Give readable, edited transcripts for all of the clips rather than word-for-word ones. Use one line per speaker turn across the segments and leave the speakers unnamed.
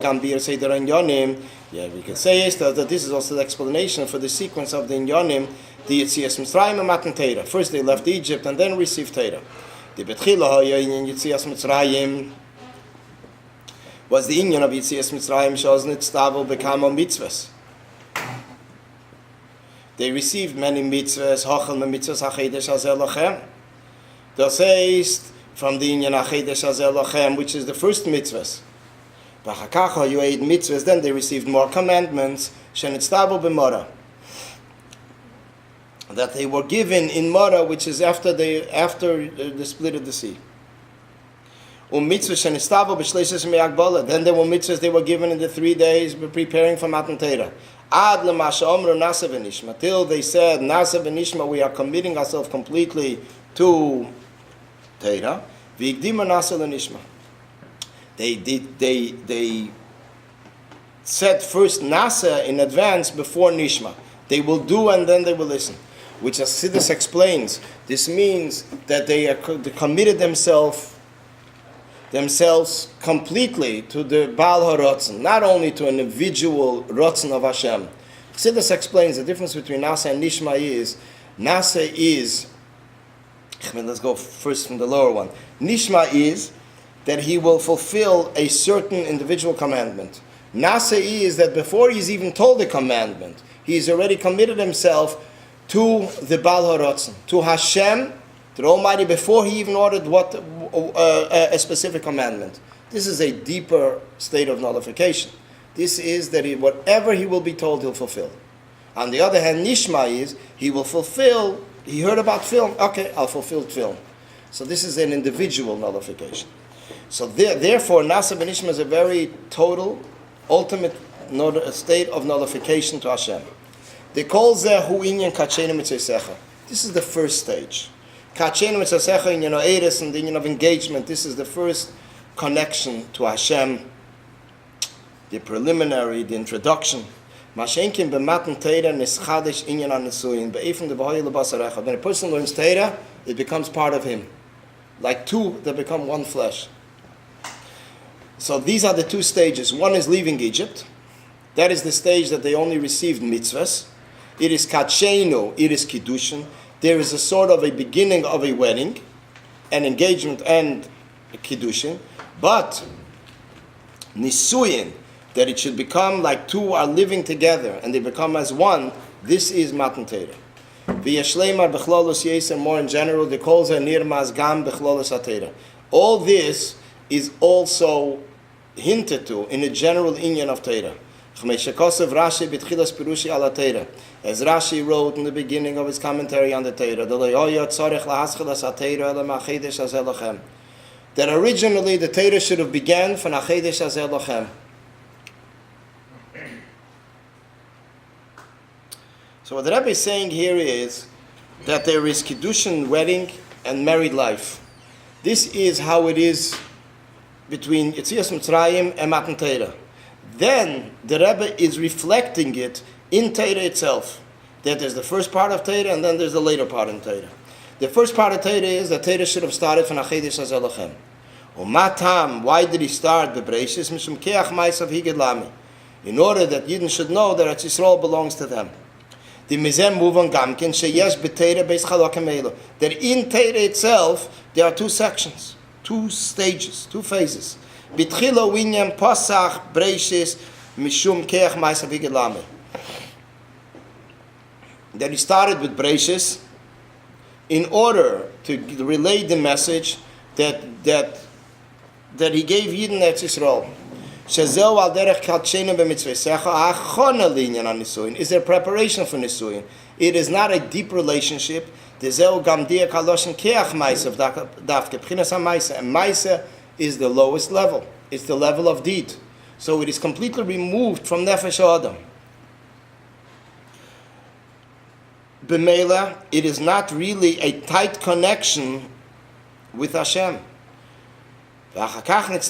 Gambir Seder Inyanim. Yeah, we can say that this is also the explanation for the sequence of the Inyanim, the Yetzias Mitzrayim and Matan Torah. First they left Egypt and then received Torah. The Betchila Haya in Yetzias Mitzrayim was the Inyan of Yetzias Mitzrayim Shaz Nitztavel Bekamo Mitzvahs. They received many mitzvahs, Hachal mitzvahs Hachedesh Hazel Lachem. They'll say from the Inyan Hachedesh Hazel Lachem, which is the first mitzvahs. V'chakacha you ate mitzvahs, then they received more commandments, Shenitztavel B'Mora, that they were given in Mora, which is after the split of the sea. Then there were mitzvahs they were given in the 3 days preparing for Matan Torah. Ad l'masha omru nasa v'nishma, till they said nasa v'nishma, we are committing ourselves completely to Torah. V'ikdima nasa l'nishma. They said first nasa in advance before nishma. They will do and then they will listen. Which as Siddur explains, this means that they committed themselves completely to the Baal HaRotzen, not only to an individual Rotzen of Hashem. Siddur explains the difference between Nasa and Nishma is, let's go first from the lower one. Nishma is that he will fulfill a certain individual commandment. Nasa is that before he's even told the commandment, he's already committed himself to the Baal HaRotzen, to Hashem, to the Almighty, before he even ordered a specific commandment. This is a deeper state of nullification. This is that whatever he will be told, he'll fulfill. On the other hand, Nishma is, he will fulfill, he heard about film, okay, I'll fulfill film. So this is an individual nullification. So therefore, Nasa B'Nishma is a very total, ultimate state of nullification to Hashem. They call Zehu Inyan Kachenu Mitzvah. This is the first stage. Kachenu Mitzvah in Eres and the union of engagement. This is the first connection to Hashem, the preliminary, the introduction. Mashenkin b'matan Torah nischadesh inyan anesuyin be'efim de'b'hoy lebasarecha. When a person learns Torah, it becomes part of him, like two that become one flesh. So these are the two stages. One is leaving Egypt. That is the stage that they only received mitzvahs. It is kachenu, it is kiddushin. There is a sort of a beginning of a wedding, an engagement and a kiddushin. But nisuyin, that it should become like two are living together and they become as one, this is Matan Torah. V'yashleimar b'chlolos yeser, more in general, the calls are nirmaz gam b'chlolos ha-Torah. All this is also hinted to in a general inyan of Torah. As Rashi wrote in the beginning of his commentary on the Torah, that originally the Torah should have began from Achedesh Hazel Lachem. So what the Rebbe is saying here is that there is Kiddushin, wedding, and married life. This is how it is between Yetzias Mitzrayim and Matan Torah. Then the Rebbe is reflecting it in Torah itself. That there's the first part of Torah and then there's the later part in Torah. The first part of Torah is that Torah should have started from Achedesh Hazel Lachem. Umatam, why did he start the Breishis? Mishum keach ma'asav higed lami. In order that Yidden should know that Eretz Yisrael belongs to them. The mizem muvan gamkin sheyesh b'Torah beis chalokim elu. That in Torah itself there are two sections, two stages, two phases. B'tchilo winyan pasach breishis mishum keach ma'asav higed lami. That he started with breishis in order to relay the message that he gave Yidden Eretz Yisrael. Shezeu al derech kalchenu b'mitzvesecha achona linyan ha-nisuyin. Is there preparation for nisuyin? It is not a deep relationship. Dezeu gam dia kaloshen keach ma'asav dafke b'chinas ha-ma'asa. And ma'asa is the lowest level. It's the level of deed. So it is completely removed from nefesh ha'adam. B'meila, it is not really a tight connection with Hashem. Then started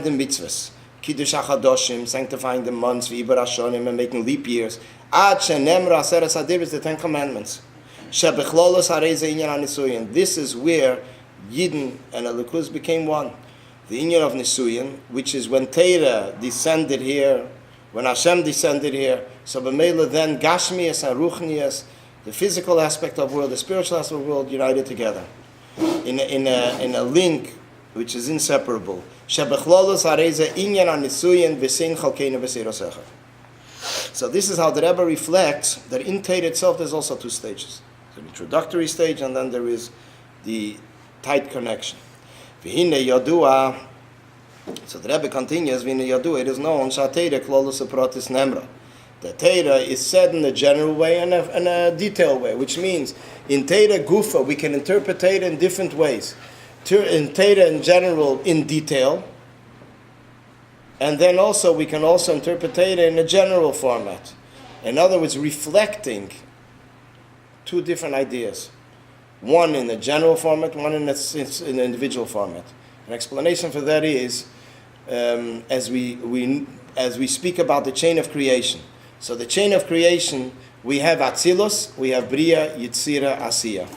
the mitzvahs, Kiddush HaChadoshim, sanctifying the months, V'Ibar Hashonim, and making leap years. Ad shenemra aseres hadiros, the 10 Commandments. Shebechlolos harei ze inyan ha-nisuyin. This is where Yidden and Elikuz became one. the inyan of Nisuyin, which is when Torah descended here, when Hashem descended here, so b'meila then Gashmias and Ruchnias, the physical aspect of the world, the spiritual aspect of the world, united together in a link which is inseparable. Shebechlolus hareze inyan Nisuyin v'sein chalkeinu v'seirosecha. So this is how the Rebbe reflects that in Torah itself there's also two stages. There's an introductory stage and then there is the tight connection. V'hine yodua. So the Rebbe continues, V'hine yodua, it is known, Shatera klolus aprotis nemra. The Torah is said in a general way and a detailed way, which means in Torah Gufa we can interpret Torah in different ways. In Torah in general in detail, and then also we can also interpret Torah in a general format. In other words, reflecting two different ideas. One in a general format, one in an individual format. An explanation for that is as we speak about the chain of creation. So the chain of creation, we have Atzilus, we have Bria, Yitzira, Asiya.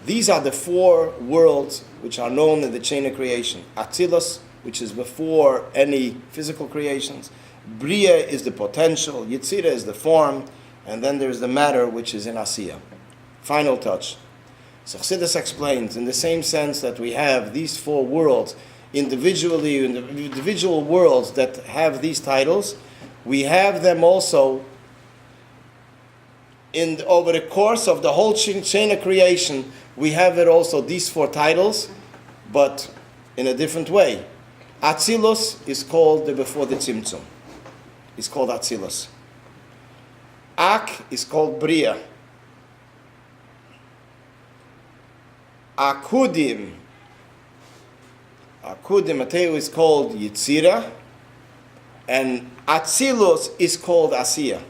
These are the four worlds which are known in the chain of creation. Atzilus, which is before any physical creations. Bria is the potential, Yitzira is the form, and then there is the matter which is in Asiya. Final touch. So Chassidus explains, in the same sense that we have these four worlds, individually, individual worlds that have these titles, we have them also over the course of the whole chain of creation. We have it also, these four titles, but in a different way. Atzilus is called before the Tzimtzum. It's called Atzilus. Ak is called Bria. Akudim, Mateo is called Yitzira, and Atzilus is called Asiya,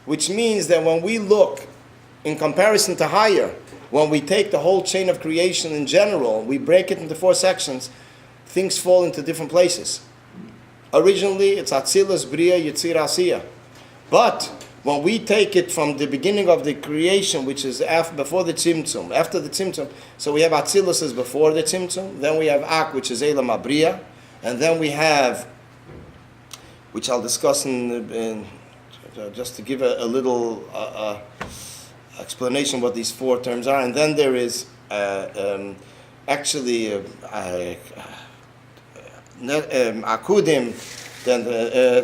which means that when we look in comparison to higher, when we take the whole chain of creation in general, we break it into four sections, things fall into different places. Originally, it's Atzilus, Bria, Yitzira, Asiya. But when we take it from the beginning of the creation, which is before the Tzimtzum, after the Tzimtzum, so we have Atzilus is before the Tzimtzum, then we have Ak, which is Elam Abriya, and then we have, which I'll discuss just to give a little explanation what these four terms are, and then there is Akudim, then they're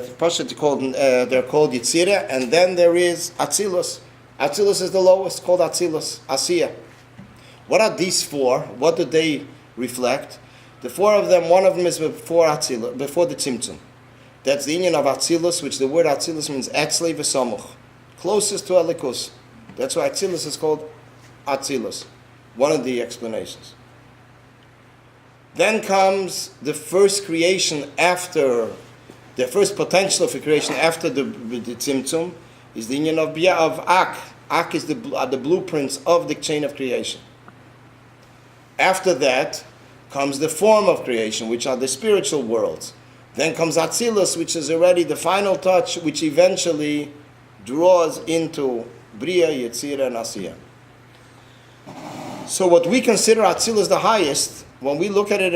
called Yitzira, and then there is Atzilus. Atzilus is the lowest, called Atzilus, Asiya. What are these four? What do they reflect? The four of them, one of them is before Atzilus, before the Tzimtzum. That's the inyan of Atzilus, which the word Atzilus means Etzli v'Samuch, closest to Elikus. That's why Atzilus is called Atzilus. One of the explanations. Then comes the first creation after, the first potential for creation after the Tzimtzum is the inyan of Ak. Ak is the blueprints of the chain of creation. After that comes the form of creation, which are the spiritual worlds. Then comes Atzilus, which is already the final touch, which eventually draws into Bria, Yetzira, and Asiya. So what we consider Atzilus the highest, when we look at it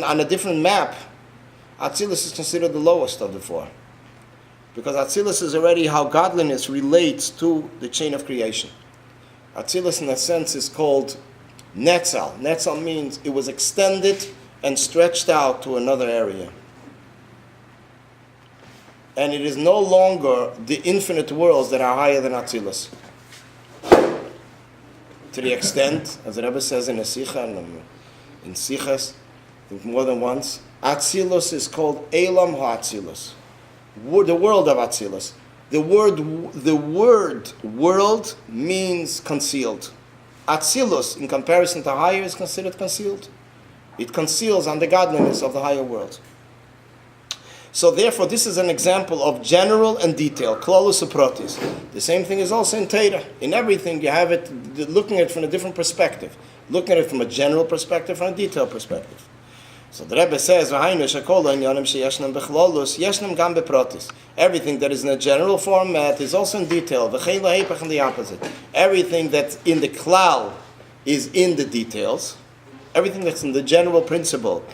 on a different map, Atzilus is considered the lowest of the four. Because Atzilus is already how godliness relates to the chain of creation. Atzilus in a sense is called Netzal. Netzal means it was extended and stretched out to another area. And it is no longer the infinite worlds that are higher than Atzilus. To the extent, as the Rebbe says in a Sikha, in Sikhas, I think more than once, Atzilus is called Elam HaAtzilus, the world of Atzilus. The word world means concealed. Atzilus, in comparison to higher, is considered concealed. It conceals on the godliness of the higher world. So therefore, this is an example of general and detail, klolus uprotis. The same thing is also in Torah. In everything, you have it, looking at it from a different perspective. Looking at it from a general perspective, from a detailed perspective. So the Rebbe says, everything that is in a general format is also in detail. And the opposite. Everything that's in the klal is in the details. Everything that's in the general principle